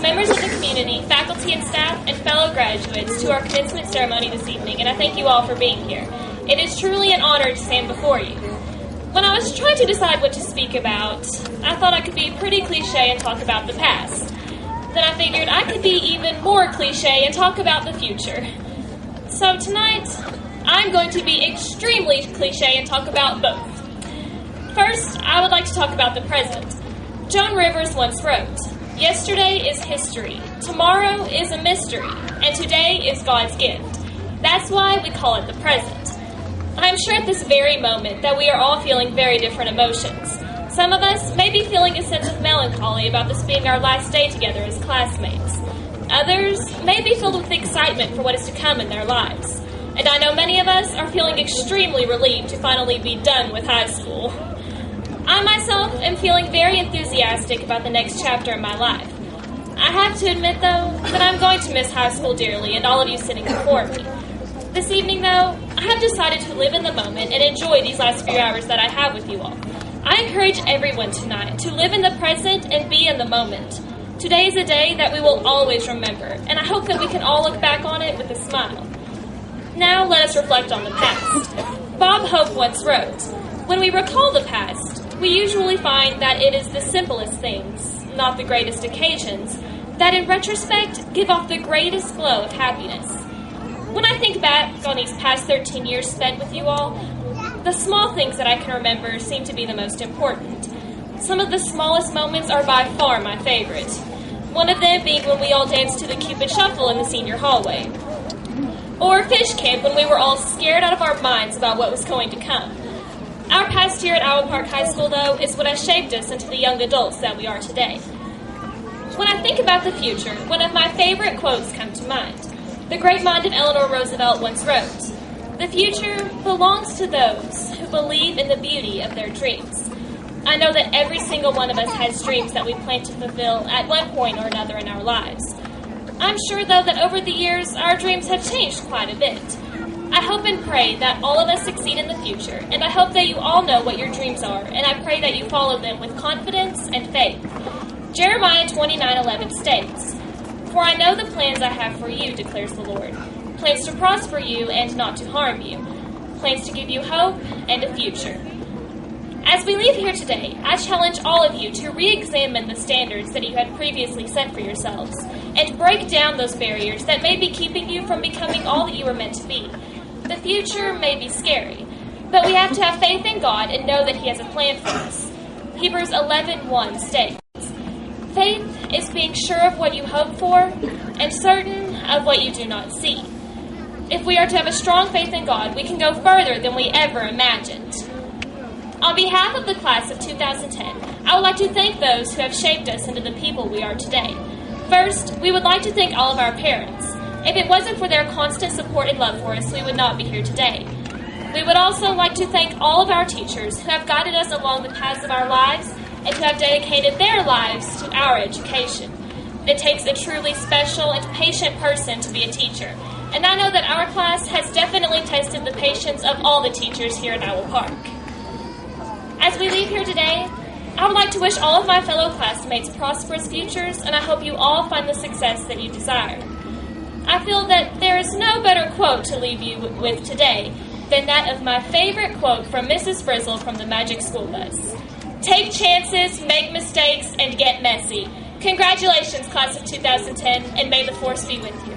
members of the community, faculty and staff, and fellow graduates to our commencement ceremony this evening, and I thank you all for being here. It is truly an honor to stand before you. When I was trying to decide what to speak about, I thought I could be pretty cliche and talk about the past. Then I figured I could be even more cliche and talk about the future. So tonight, I'm going to be extremely cliche and talk about both. First, I would like to talk about the present. Joan Rivers once wrote, "Yesterday is history, tomorrow is a mystery, and today is God's gift. That's why we call it the present." I'm sure at this very moment that we are all feeling very different emotions. Some of us may be feeling a sense of melancholy about this being our last day together as classmates. Others may be filled with excitement for what is to come in their lives. And I know many of us are feeling extremely relieved to finally be done with high school. I myself am feeling very enthusiastic about the next chapter in my life. I have to admit, though, that I'm going to miss high school dearly and all of you sitting before me. This evening, though, I have decided to live in the moment and enjoy these last few hours that I have with you all. I encourage everyone tonight to live in the present and be in the moment. Today is a day that we will always remember, and I hope that we can all look back on it with a smile. Now let us reflect on the past. Bob Hope once wrote, "When we recall the past, we usually find that it is the simplest things, not the greatest occasions, that in retrospect give off the greatest glow of happiness." When I think back on these past 13 years spent with you all, the small things that I can remember seem to be the most important. Some of the smallest moments are by far my favorite. One of them being when we all danced to the Cupid Shuffle in the senior hallway. Or fish camp when we were all scared out of our minds about what was going to come. Our past year at Owl Park High School, though, is what has shaped us into the young adults that we are today. When I think about the future, one of my favorite quotes come to mind. The great mind of Eleanor Roosevelt once wrote, "The future belongs to those who believe in the beauty of their dreams." I know that every single one of us has dreams that we plan to fulfill at one point or another in our lives. I'm sure, though, that over the years, our dreams have changed quite a bit. I hope and pray that all of us succeed in the future, and I hope that you all know what your dreams are, and I pray that you follow them with confidence and faith. Jeremiah 29:11 states, "For I know the plans I have for you, declares the Lord, plans to prosper you and not to harm you, plans to give you hope and a future." As we leave here today, I challenge all of you to re-examine the standards that you had previously set for yourselves and break down those barriers that may be keeping you from becoming all that you were meant to be. The future may be scary, but we have to have faith in God and know that He has a plan for us. Hebrews 11:1 states, "Faith is being sure of what you hope for and certain of what you do not see." If we are to have a strong faith in God, we can go further than we ever imagined. On behalf of the class of 2010, I would like to thank those who have shaped us into the people we are today. First, we would like to thank all of our parents. If it wasn't for their constant support and love for us, we would not be here today. We would also like to thank all of our teachers who have guided us along the paths of our lives and who have dedicated their lives to our education. It takes a truly special and patient person to be a teacher, and I know that our class has definitely tested the patience of all the teachers here at Owl Park. As we leave here today, I would like to wish all of my fellow classmates prosperous futures, and I hope you all find the success that you desire. I feel that there is no better quote to leave you with today than that of my favorite quote from Mrs. Frizzle from the Magic School Bus. "Take chances, make mistakes, and get messy." Congratulations, class of 2010, and may the force be with you.